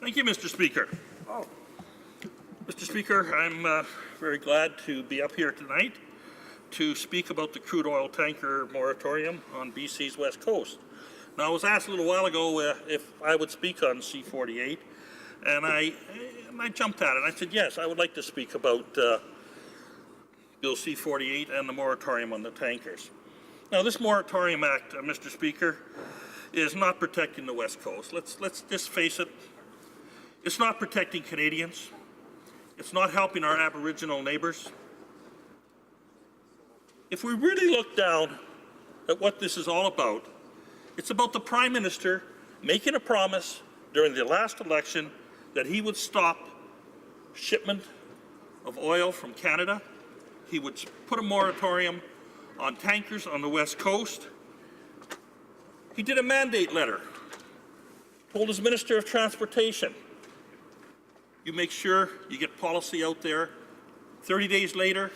Thank you, Mr. Speaker. Mr. Speaker, I'm very glad to be up here tonight to speak about the crude oil tanker moratorium on BC's west coast. Now, I was asked a little while ago if I would speak on C-48, and I jumped at it. I said, yes, I would like to speak about Bill C-48 and the moratorium on the tankers. Now, this Moratorium Act, Mr. Speaker, is not protecting the west coast. Let's just face it. It's not protecting Canadians. It's not helping our Aboriginal neighbours. If we really look down at what this is all about, it's about the Prime Minister making a promise during the last election that he would stop shipment of oil from Canada. He would put a moratorium on tankers on the west coast. He did a mandate letter, told his Minister of Transportation, you make sure you get policy out there. 30 days later,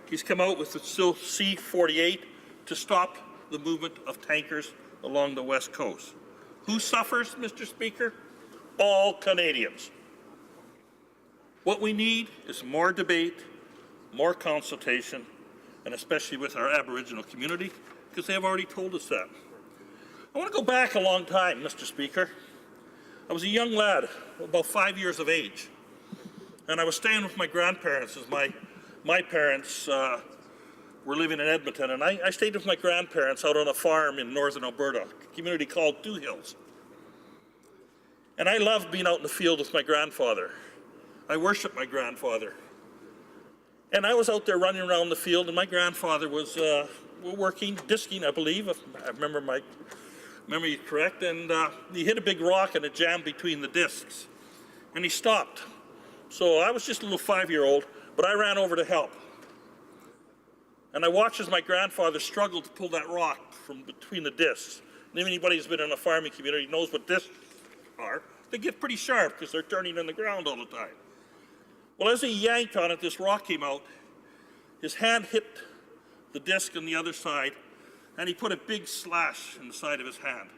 he's come out with the C-48 to stop the movement of tankers along the west coast. Who suffers, Mr. Speaker? All Canadians. What we need is more debate, more consultation, and especially with our Aboriginal community, because they have already told us that. I want to go back a long time, Mr. Speaker. I was a young lad, about 5 years of age, and I was staying with my grandparents as my parents were living in Edmonton, and I stayed with my grandparents out on a farm in northern Alberta, a community called Two Hills. And I loved being out in the field with my grandfather. I worshiped my grandfather. And I was out there running around the field, and my grandfather was working, disking, I believe, if I remember my memory correct, and he hit a big rock and it jammed between the discs. And he stopped. So I was just a little 5-year-old, but I ran over to help. And I watched as my grandfather struggled to pull that rock from between the discs. And if anybody who's been in a farming community knows what discs are, they get pretty sharp because they're turning in the ground all the time. Well, as he yanked on it, this rock came out. His hand hit the disc on the other side, and he put a big slash in the side of his hand.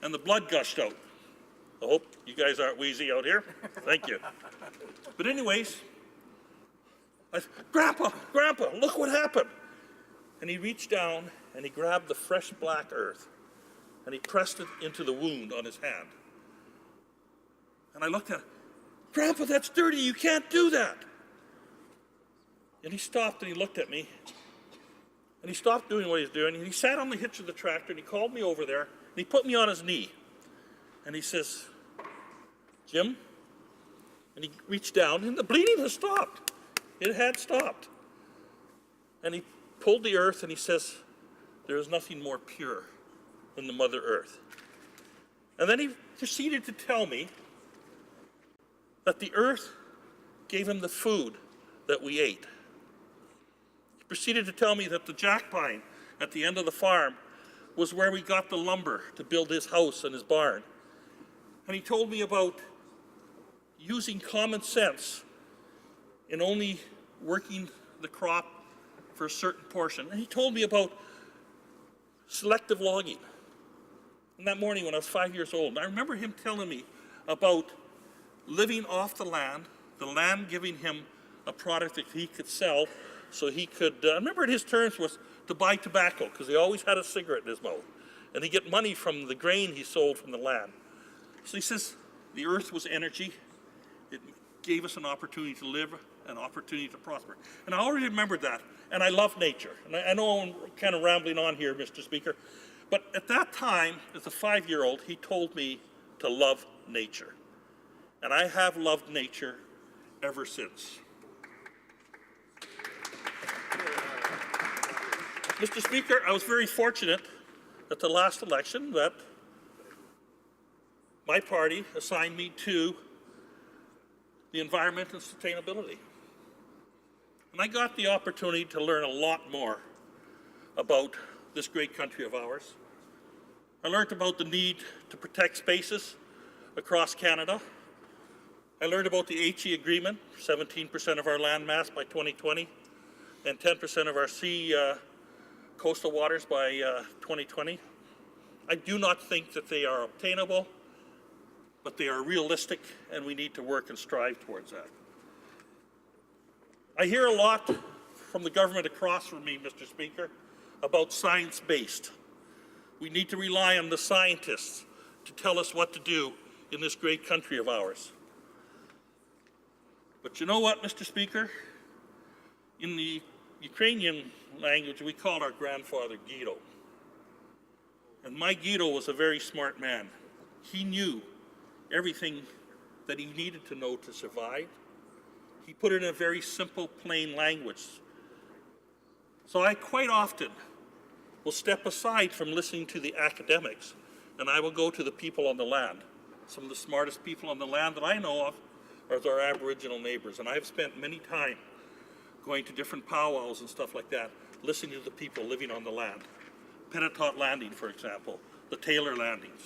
And the blood gushed out. I hope you guys aren't wheezy out here. Thank you. But anyways, I said, Grandpa, look what happened. And he reached down and he grabbed the fresh black earth and he pressed it into the wound on his hand. And I looked at him, Grandpa, that's dirty, you can't do that. And he stopped and he looked at me and he stopped doing what he was doing and he sat on the hitch of the tractor and he called me over there and he put me on his knee. And he says, Jim, and he reached down and the bleeding has stopped. It had stopped. And he pulled the earth and he says, there is nothing more pure than the Mother Earth. And then he proceeded to tell me that the earth gave him the food that we ate. He proceeded to tell me that the jack pine at the end of the farm was where we got the lumber to build his house and his barn. And he told me about using common sense in only working the crop for a certain portion. And he told me about selective logging. And that morning when I was 5 years old, I remember him telling me about living off the land giving him a product that he could sell so he could, I remember his terms was to buy tobacco because he always had a cigarette in his mouth. And he'd get money from the grain he sold from the land. So he says the earth was energy. It gave us an opportunity to live, an opportunity to prosper. And I already remembered that. And I love nature. And I know I'm kind of rambling on here, Mr. Speaker. But at that time, as a 5-year-old, he told me to love nature. And I have loved nature ever since. Mr. Speaker, I was very fortunate at the last election that my party assigned me to the environment and sustainability. And I got the opportunity to learn a lot more about this great country of ours. I learned about the need to protect spaces across Canada. I learned about the HE agreement, 17% of our land mass by 2020, and 10% of our coastal waters by 2020. I do not think that they are obtainable, but they are realistic, and we need to work and strive towards that. I hear a lot from the government across from me, Mr. Speaker, about science-based. We need to rely on the scientists to tell us what to do in this great country of ours. But you know what, Mr. Speaker? In the Ukrainian language, we call our grandfather Guido. And my Guido was a very smart man. He knew everything that he needed to know to survive. He put it in a very simple, plain language. So I quite often will step aside from listening to the academics, and I will go to the people on the land. Some of the smartest people on the land that I know of are our Aboriginal neighbors, and I've spent many time going to different powwows and stuff like that, listening to the people living on the land. Pennatot Landing, for example, the Taylor Landings.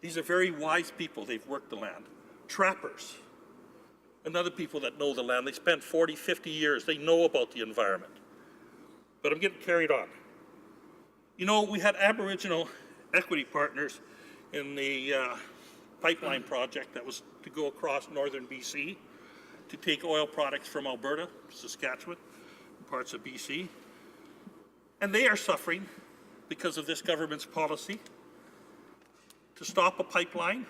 These are very wise people. They've worked the land. Trappers, and other people that know the land. They spent 40, 50 years. They know about the environment. But I'm getting carried on. You know, we had Aboriginal equity partners in the pipeline project that was to go across northern BC to take oil products from Alberta, Saskatchewan, and parts of BC. And they are suffering because of this government's policy to stop a pipeline,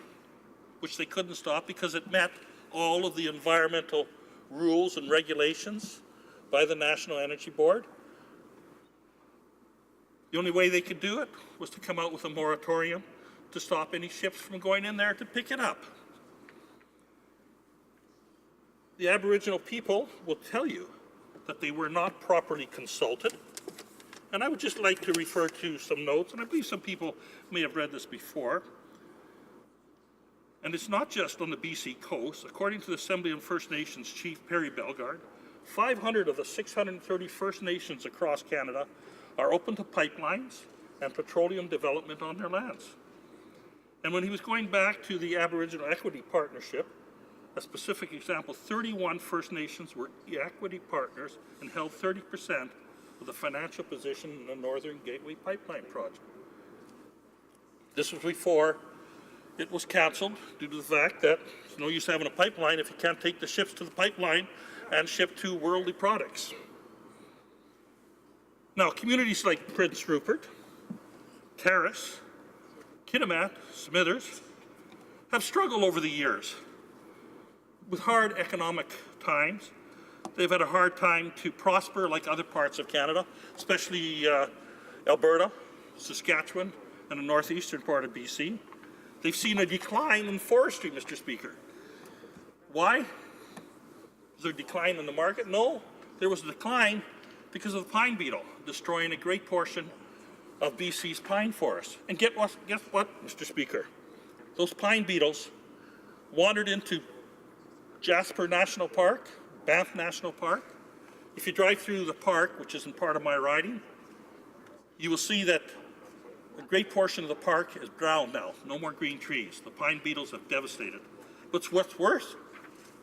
which they couldn't stop because it met all of the environmental rules and regulations by the National Energy Board. The only way they could do it was to come out with a moratorium to stop any ships from going in there to pick it up. The Aboriginal people will tell you that they were not properly consulted. And I would just like to refer to some notes, and I believe some people may have read this before. And it's not just on the BC coast. According to the Assembly and First Nations Chief Perry Bellegarde, 500 of the 630 First Nations across Canada are open to pipelines and petroleum development on their lands. And when he was going back to the Aboriginal Equity Partnership, a specific example, 31 First Nations were equity partners and held 30% of the financial position in the Northern Gateway Pipeline project. This was before it was canceled due to the fact that it's no use having a pipeline if you can't take the ships to the pipeline and ship to worldly products. Now, communities like Prince Rupert, Terrace, Kitimat, Smithers have struggled over the years with hard economic times. They've had a hard time to prosper like other parts of Canada, especially Alberta, Saskatchewan, and the northeastern part of BC. They've seen a decline in forestry, Mr. Speaker. Why? Is there a decline in the market? No, there was a decline because of the pine beetle, destroying a great portion of BC's pine forests. And guess what, Mr. Speaker? Those pine beetles wandered into Jasper National Park, Banff National Park. If you drive through the park, which isn't part of my riding, you will see that a great portion of the park is brown now. No more green trees. The pine beetles have devastated. But what's worse,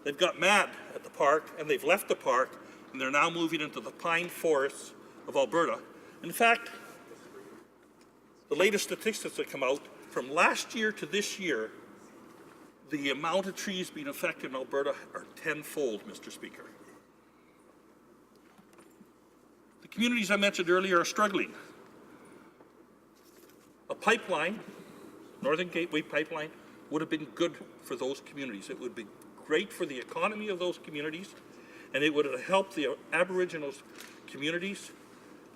they've got mad at the park and they've left the park and they're now moving into the pine forests of Alberta. In fact, the latest statistics that come out, from last year to this year, the amount of trees being affected in Alberta are tenfold, Mr. Speaker. The communities I mentioned earlier are struggling. A pipeline, Northern Gateway Pipeline, would have been good for those communities. It would be great for the economy of those communities, and it would have helped the Aboriginal communities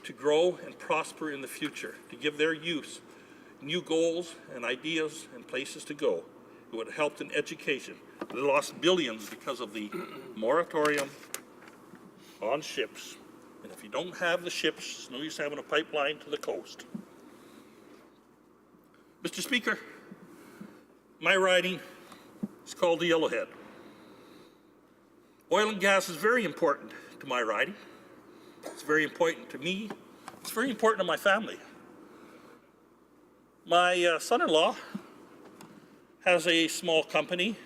to grow and prosper in the future, to give their youth new goals and ideas and places to go. It would have helped in education. They lost billions because of the moratorium on ships. And if you don't have the ships, it's no use having a pipeline to the coast. Mr. Speaker, my riding is called the Yellowhead. Oil and gas is very important to my riding. It's very important to me. It's very important to my family. My son-in-law has a small company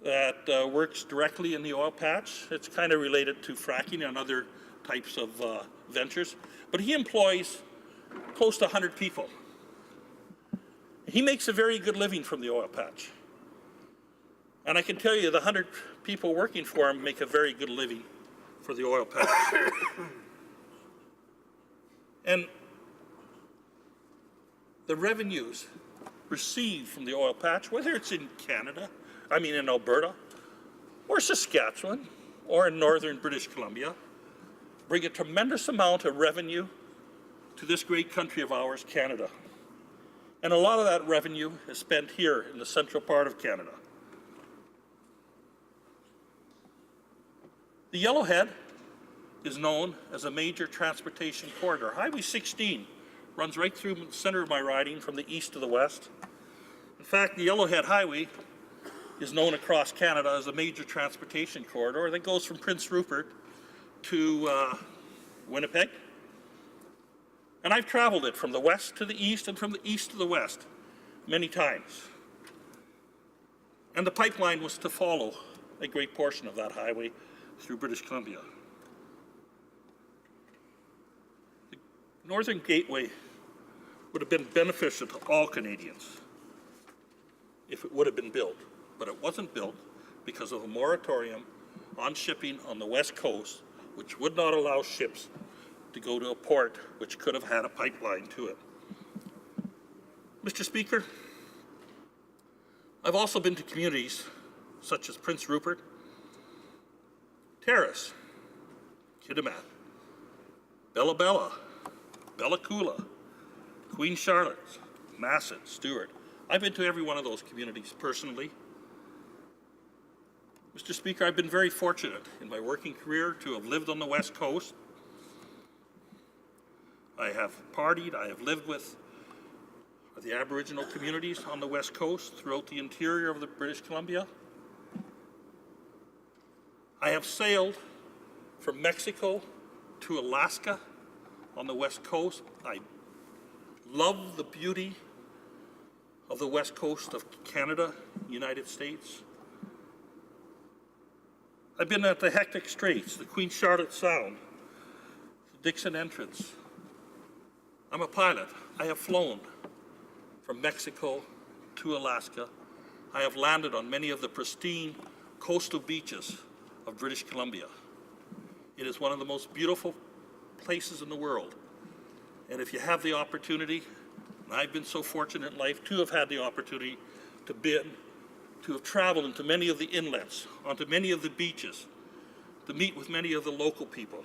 that works directly in the oil patch. It's kind of related to fracking and other types of ventures. But he employs close to 100 people. He makes a very good living from the oil patch. And I can tell you the 100 people working for him make a very good living for the oil patch. And the revenues received from the oil patch, whether it's in Canada, in Alberta, or Saskatchewan, or in northern British Columbia, bring a tremendous amount of revenue to this great country of ours, Canada. And a lot of that revenue is spent here in the central part of Canada. The Yellowhead is known as a major transportation corridor. Highway 16 runs right through the center of my riding from the east to the west. In fact, the Yellowhead Highway is known across Canada as a major transportation corridor that goes from Prince Rupert to Winnipeg. And I've traveled it from the west to the east and from the east to the west many times. And the pipeline was to follow a great portion of that highway through British Columbia. The Northern Gateway would have been beneficial to all Canadians if it would have been built, but it wasn't built because of a moratorium on shipping on the west coast, which would not allow ships to go to a port which could have had a pipeline to it. Mr. Speaker, I've also been to communities such as Prince Rupert, Terrace, Kitimat, Bella Bella, Bella Coola, Queen Charlotte, Masset, Stewart. I've been to every one of those communities personally. Mr. Speaker, I've been very fortunate in my working career to have lived on the West Coast. I have partied, I have lived with the Aboriginal communities on the West Coast throughout the interior of the British Columbia. I have sailed from Mexico to Alaska on the West Coast. I love the beauty of the West Coast of Canada, United States. I've been at the Hectic Straits, the Queen Charlotte Sound, the Dixon Entrance. I'm a pilot. I have flown from Mexico to Alaska. I have landed on many of the pristine coastal beaches of British Columbia. It is one of the most beautiful places in the world. And if you have the opportunity, and I've been so fortunate in life to have had the opportunity to have traveled into many of the inlets, onto many of the beaches, to meet with many of the local people.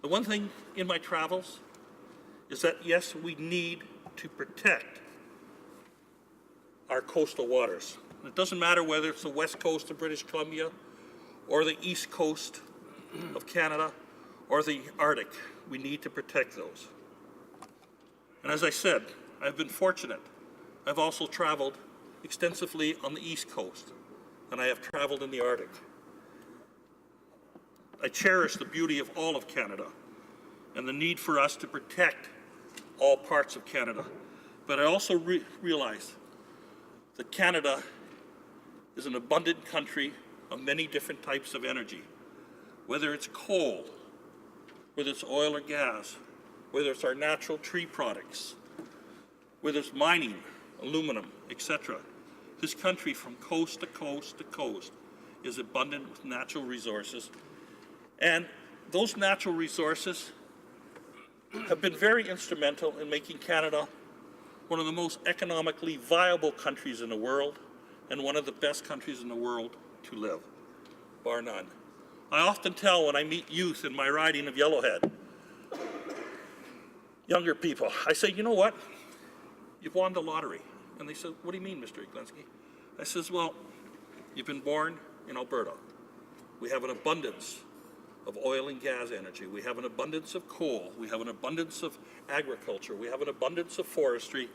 The one thing in my travels is that, yes, we need to protect our coastal waters. It doesn't matter whether it's the west coast of British Columbia or the east coast of Canada or the Arctic. We need to protect those. And as I said, I've been fortunate. I've also traveled extensively on the east coast, and I have traveled in the Arctic. I cherish the beauty of all of Canada and the need for us to protect all parts of Canada. But I also realize that Canada is an abundant country of many different types of energy, whether it's coal, whether it's oil or gas, whether it's our natural tree products, whether it's mining, aluminum, etc. This country from coast to coast to coast is abundant with natural resources. And those natural resources have been very instrumental in making Canada one of the most economically viable countries in the world and one of the best countries in the world to live, bar none. I often tell when I meet youth in my riding of Yellowhead, younger people, I say, you know what? You've won the lottery. And they said, what do you mean, Mr. Eglinski? I says, well, you've been born in Alberta. We have an abundance of oil and gas energy. We have an abundance of coal. We have an abundance of agriculture. We have an abundance of forestry.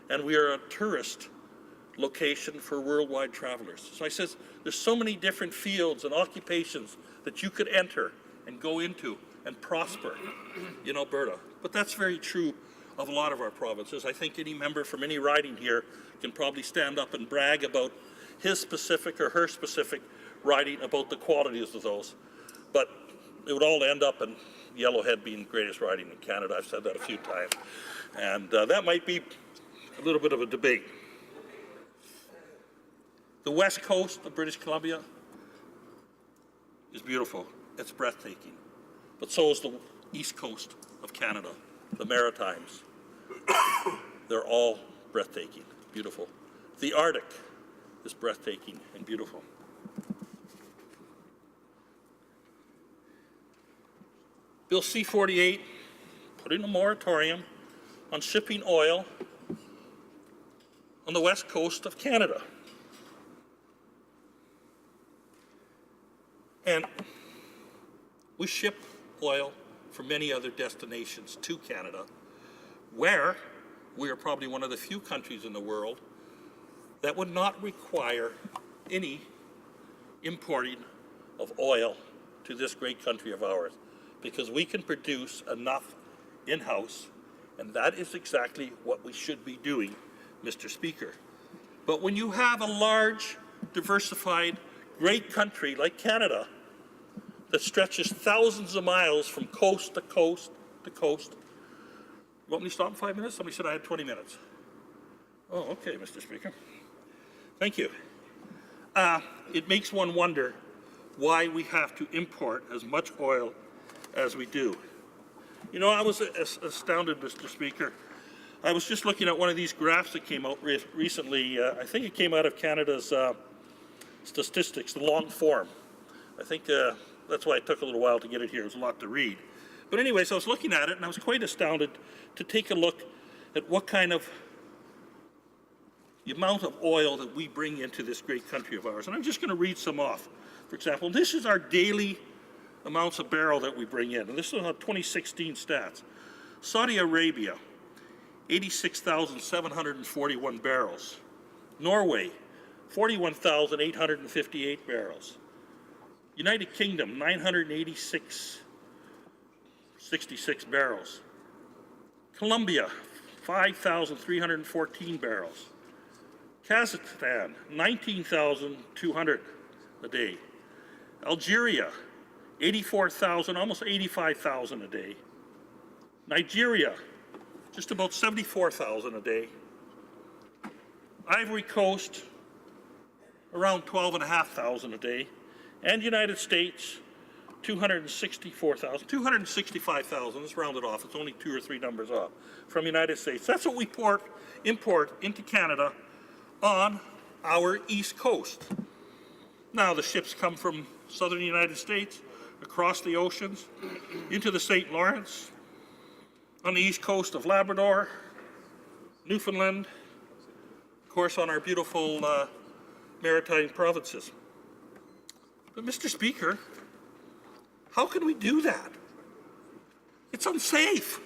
And we are a tourist location for worldwide travelers. So I says, there's so many different fields and occupations that you could enter and go into and prosper in Alberta. But that's very true of a lot of our provinces. I think any member from any riding here can probably stand up and brag about his specific or her specific riding about the qualities of those. But it would all end up in Yellowhead being the greatest riding in Canada. I've said that a few times. And that might be a little bit of a debate. The west coast of British Columbia is beautiful. It's breathtaking. But so is the east coast of Canada, the Maritimes. They're all breathtaking, beautiful. The Arctic is breathtaking and beautiful. Bill C-48 putting a moratorium on shipping oil on the west coast of Canada. And we ship oil from many other destinations to Canada, where we are probably one of the few countries in the world that would not require any importing of oil to this great country of ours, because we can produce enough in-house, and that is exactly what we should be doing, Mr. Speaker. But when you have a large, diversified, great country like Canada that stretches thousands of miles from coast to coast to coast. You want me to stop in 5 minutes? Somebody said I had 20 minutes. Oh, okay, Mr. Speaker. Thank you. It makes one wonder why we have to import as much oil as we do. You know, I was astounded, Mr. Speaker. I was just looking at one of these graphs that came out recently. I think it came out of Canada's statistics, the long form. I think that's why it took a little while to get it here. It was a lot to read. But anyways, I was looking at it, and I was quite astounded to take a look at what kind of the amount of oil that we bring into this great country of ours. And I'm just going to read some off. For example, this is our daily amounts of barrel that we bring in. And this is on 2016 stats. Saudi Arabia, 86,741 barrels. Norway, 41,858 barrels. United Kingdom, 986 barrels. Colombia, 5,314 barrels. Kazakhstan, 19,200 a day. Algeria, 84,000, almost 85,000 a day. Nigeria, just about 74,000 a day. Ivory Coast, around 12,500 a day. And United States, 265,000, let's round it off, it's only 2 or 3 numbers off, from United States. That's what we import into Canada on our east coast. Now the ships come from southern United States, across the oceans, into the St. Lawrence, on the east coast of Labrador, Newfoundland, of course on our beautiful maritime provinces. But Mr. Speaker, how can we do that? It's unsafe.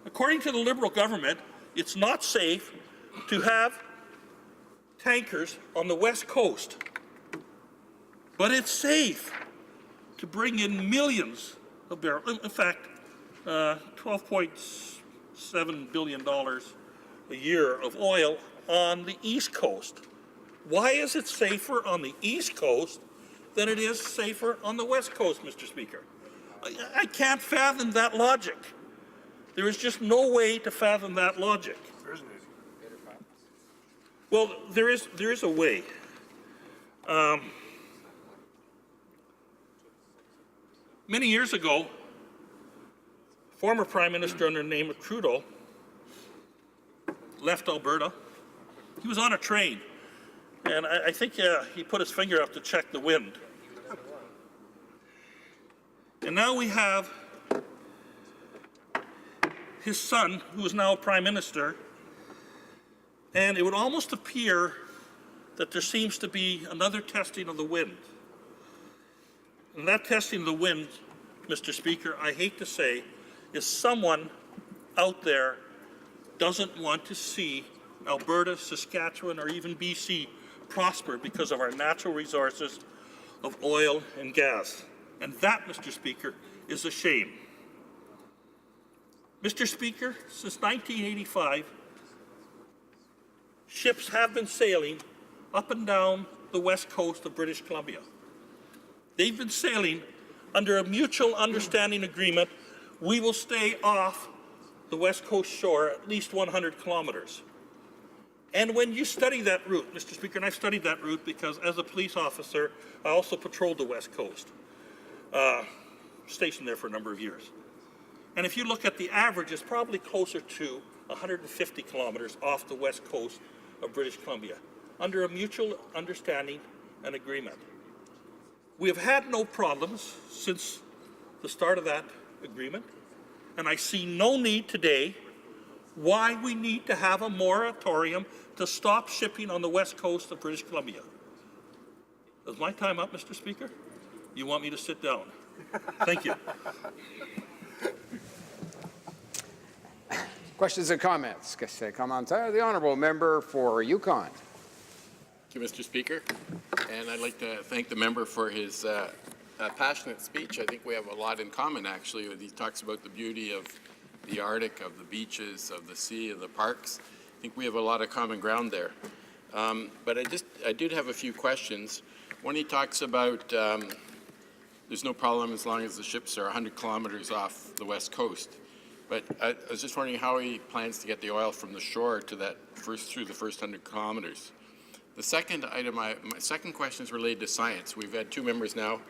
According to the Liberal government, it's not safe to have tankers on the west coast. But it's safe to bring in millions of barrels. In fact, $12.7 billion a year of oil on the East Coast. Why is it safer on the East Coast than it is safer on the West Coast, Mr. Speaker? I can't fathom that logic. There is just no way to fathom that logic. Well, there is a way. Many years ago, former Prime Minister under the name of Trudeau left Alberta. He was on a train, and I think he put his finger up to check the wind. And now we have his son, who is now Prime Minister, and it would almost appear that there seems to be another testing of the wind. And that testing of the wind, Mr. Speaker, I hate to say, is someone out there doesn't want to see Alberta, Saskatchewan, or even BC prosper because of our natural resources of oil and gas. And that, Mr. Speaker, is a shame. Mr. Speaker, since 1985, ships have been sailing up and down the west coast of British Columbia. They've been sailing under a mutual understanding agreement. We will stay off the west coast shore at least 100 kilometers. And when you study that route, Mr. Speaker, and I've studied that route because as a police officer, I also patrolled the West Coast, stationed there for a number of years. And if you look at the average, it's probably closer to 150 kilometers off the west coast of British Columbia, under a mutual understanding and agreement. We have had no problems since the start of that agreement, and I see no need today why we need to have a moratorium to stop shipping on the west coast of British Columbia. Is my time up, Mr. Speaker? You want me to sit down? Thank you. Questions and comments? The honourable member for Yukon. Thank you, Mr. Speaker. And I'd like to thank the member for his passionate speech. I think we have a lot in common, actually. He talks about the beauty of the Arctic, of the beaches, of the sea, of the parks. I think we have a lot of common ground there. But I did have a few questions. One, he talks about there's no problem as long as the ships are 100 kilometers off the west coast. But I was just wondering how he plans to get the oil from the shore to that through the first 100 kilometers. The second item, my second question is related to science. We've had two members now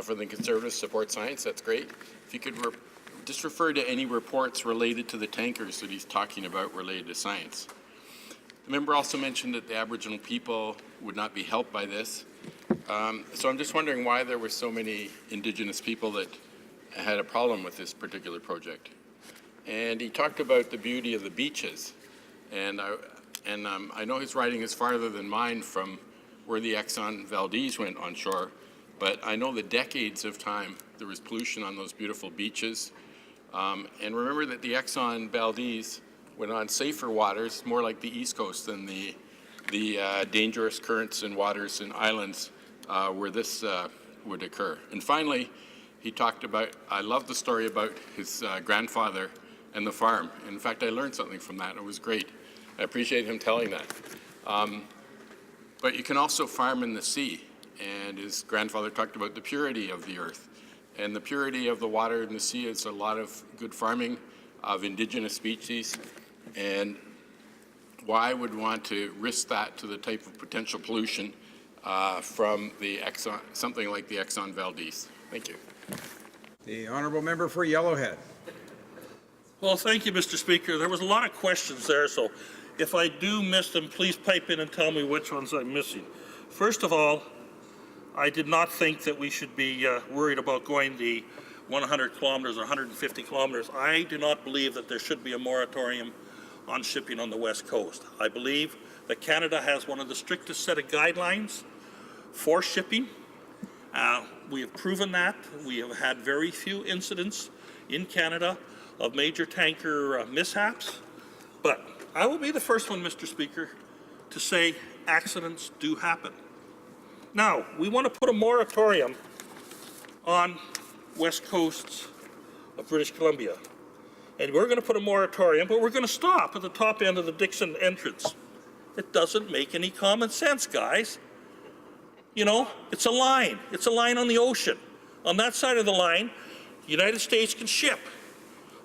from the Conservatives support science. That's great. If you could just refer to any reports related to the tankers that he's talking about related to science. The member also mentioned that the Aboriginal people would not be helped by this. So I'm just wondering why there were so many Indigenous people that had a problem with this particular project. And he talked about the beauty of the beaches. And I know his writing is farther than mine from where the Exxon Valdez went on shore, but I know the decades of time there was pollution on those beautiful beaches. And remember that the Exxon Valdez went on safer waters, more like the East Coast than the dangerous currents and waters and islands where this would occur. And finally, he talked about, I love the story about his grandfather and the farm. In fact, I learned something from that. It was great. I appreciate him telling that. But you can also farm in the sea. And his grandfather talked about the purity of the earth. And the purity of the water in the sea is a lot of good farming of indigenous species. And why would want to risk that to the type of potential pollution from the Exxon, something like the Exxon Valdez? Thank you. The honourable member for Yellowhead. Well, thank you, Mr. Speaker. There was a lot of questions there, so if I do miss them, please pipe in and tell me which ones I'm missing. First of all, I did not think that we should be worried about going the 100 kilometers or 150 kilometers. I do not believe that there should be a moratorium on shipping on the West Coast. I believe that Canada has one of the strictest set of guidelines for shipping. We have proven that. We have had very few incidents in Canada of major tanker mishaps. But I will be the first one, Mr. Speaker, to say accidents do happen. Now, we want to put a moratorium on west coasts of British Columbia. And we're going to put a moratorium, but we're going to stop at the top end of the Dixon entrance. It doesn't make any common sense, guys. You know, it's a line. It's a line on the ocean. On that side of the line, the United States can ship.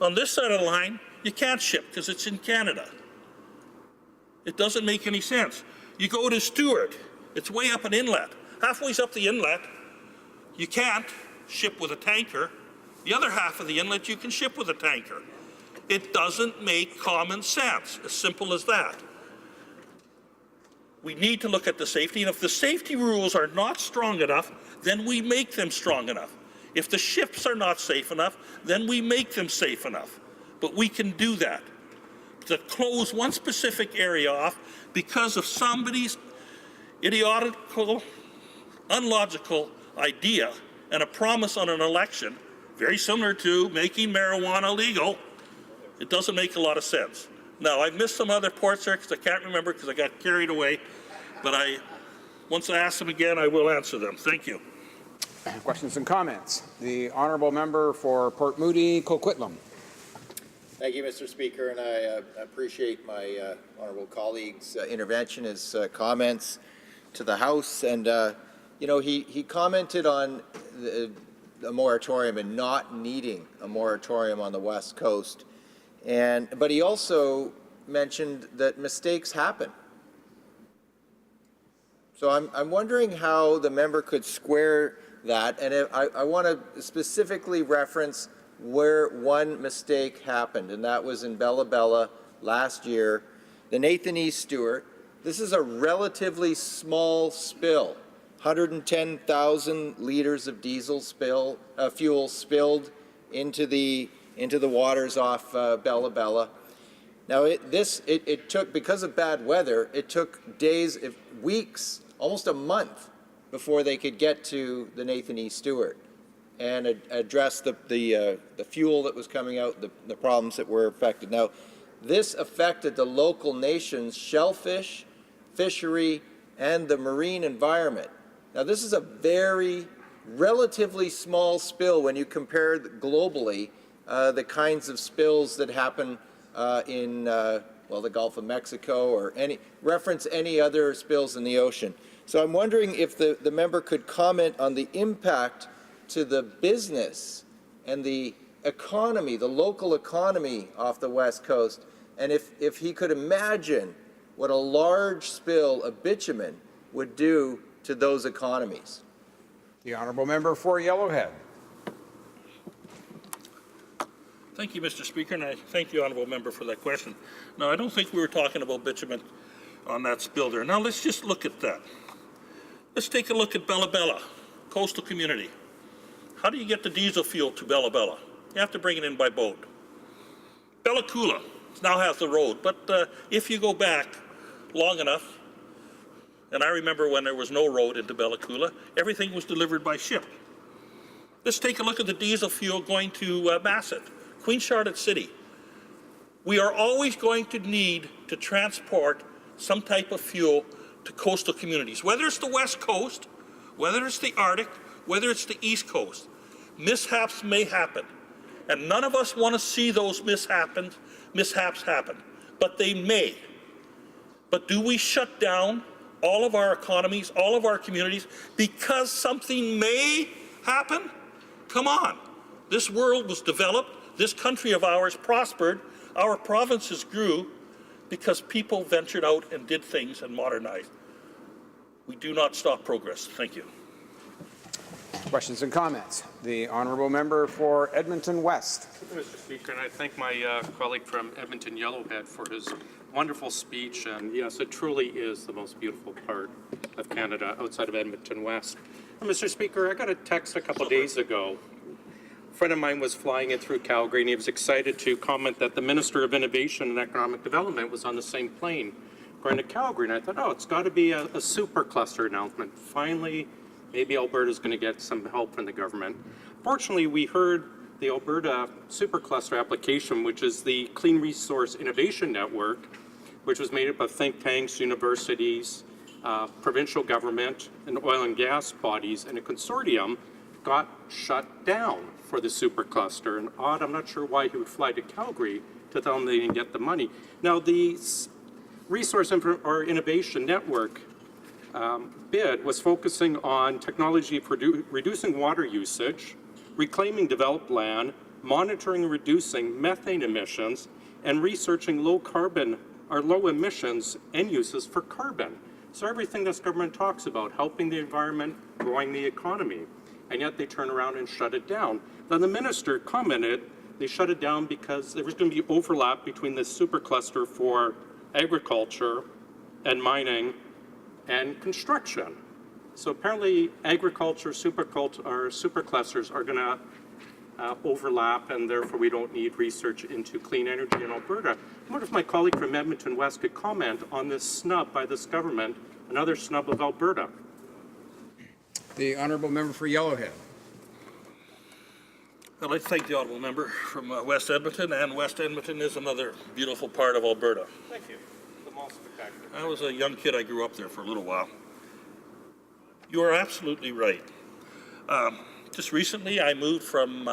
On this side of the line, you can't ship because it's in Canada. It doesn't make any sense. You go to Stewart, it's way up an inlet. Halfway up the inlet, you can't ship with a tanker. The other half of the inlet, you can ship with a tanker. It doesn't make common sense, as simple as that. We need to look at the safety, and if the safety rules are not strong enough, then we make them strong enough. If the ships are not safe enough, then we make them safe enough. But we can do that. To close one specific area off because of somebody's idiotical, unlogical idea and a promise on an election, very similar to making marijuana legal, it doesn't make a lot of sense. Now, I've missed some other ports there because I can't remember because I got carried away, but once I ask them again, I will answer them. Thank you. Questions and comments. The honourable member for Port Moody, Coquitlam. Thank you, Mr. Speaker, and I appreciate my honourable colleague's intervention, his comments to the House. And, you know, he commented on the moratorium and not needing a moratorium on the West Coast. But he also mentioned that mistakes happen So I'm wondering how the member could square that, and I want to specifically reference where one mistake happened, and that was in Bella Bella last year. The Nathan E. Stewart, this is a relatively small spill, 110,000 liters of diesel fuel spilled into the waters off Bella Bella. Now it took, because of bad weather, it took days, weeks, almost a month before they could get to the Nathan E. Stewart and address the fuel that was coming out, the problems that were affected. Now, this affected the local nation's shellfish, fishery, and the marine environment. Now, this is a very relatively small spill when you compare globally the kinds of spills that happen in the Gulf of Mexico, or reference any other spills in the ocean. So I'm wondering if the member could comment on the impact to the business and the economy, the local economy off the West Coast, and if he could imagine what a large spill of bitumen would do to those economies. The honourable member for Yellowhead. Thank you, Mr. Speaker, and I thank the honourable member for that question. Now, I don't think we were talking about bitumen on that spill there. Now, let's just look at that. Let's take a look at Bella Bella, coastal community. How do you get the diesel fuel to Bella Bella? You have to bring it in by boat. Bella Coola now has the road, but if you go back long enough, and I remember when there was no road into Bella Coola, everything was delivered by ship. Let's take a look at the diesel fuel going to Bassett, Queen Charlotte City. We are always going to need to transport some type of fuel to coastal communities, whether it's the West Coast, whether it's the Arctic, whether it's the East Coast. Mishaps may happen, and none of us want to see those mishaps happen, but they may. But do we shut down all of our economies, all of our communities, because something may happen? Come on. This world was developed, this country of ours prospered, our provinces grew because people ventured out and did things and modernized. We do not stop progress. Thank you. Questions and comments? The honourable member for Edmonton West. Thank you, Mr. Speaker, and I thank my colleague from Edmonton Yellowhead for his wonderful speech. And yes, it truly is the most beautiful part of Canada outside of Edmonton West. And Mr. Speaker, I got a text a couple of days ago. A friend of mine was flying in through Calgary, and he was excited to comment that the Minister of Innovation and Economic Development was on the same plane going to Calgary. And I thought, oh, it's got to be a super cluster announcement. Finally, maybe Alberta's going to get some help from the government. Fortunately, we heard the Alberta Supercluster application, which is the Clean Resource Innovation Network, which was made up of think tanks, universities, provincial government, and oil and gas bodies, and a consortium got shut down for the supercluster. And I'm not sure why he would fly to Calgary to tell them they didn't get the money. Now, the Resource or Innovation Network bid was focusing on technology for reducing water usage, reclaiming developed land, monitoring and reducing methane emissions, and researching low carbon or low emissions end uses for carbon. So everything this government talks about, helping the environment, growing the economy, and yet they turn around and shut it down. Then the minister commented they shut it down because there was going to be overlap between this supercluster for agriculture and mining and construction. So apparently agriculture superclusters are going to overlap, and therefore we don't need research into clean energy in Alberta. I wonder if my colleague from Edmonton West could comment on this snub by this government, another snub of Alberta. The honourable member for Yellowhead. I'd like to thank the honourable member from West Edmonton, and West Edmonton is another beautiful part of Alberta. Thank you. The most spectacular. I was a young kid. I grew up there for a little while. You are absolutely right. Just recently, I moved from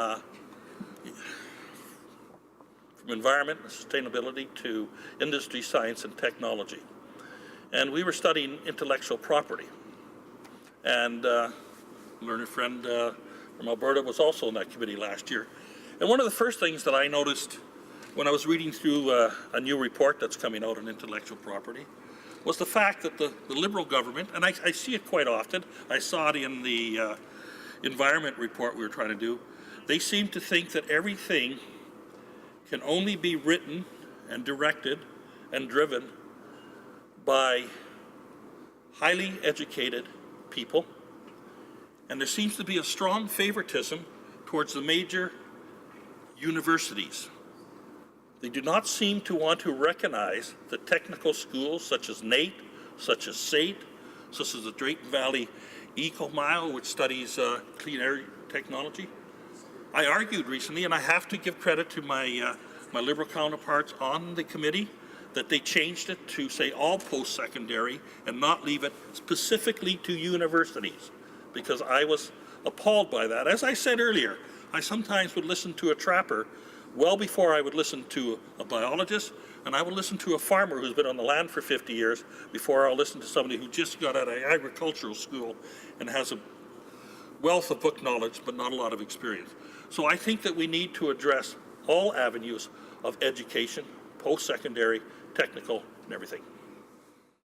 environment and sustainability to industry, science, and technology. And we were studying intellectual property. And a learned friend from Alberta was also in that committee last year. And one of the first things that I noticed when I was reading through a new report that's coming out on intellectual property was the fact that the Liberal government, and I see it quite often, I saw it in the environment report we were trying to do, they seem to think that everything can only be written and directed and driven by highly educated people. And there seems to be a strong favoritism towards the major universities. They do not seem to want to recognize the technical schools such as NAIT, such as SAIT, such as the Drayton Valley Eco Mile, which studies clean air technology. I argued recently, and I have to give credit to my Liberal counterparts on the committee, that they changed it to say all post-secondary and not leave it specifically to universities, because I was appalled by that. As I said earlier, I sometimes would listen to a trapper well before I would listen to a biologist, and I would listen to a farmer who's been on the land for 50 years before I'll listen to somebody who just got out of agricultural school and has a wealth of book knowledge but not a lot of experience. So I think that we need to address all avenues of education, post-secondary, technical, and everything.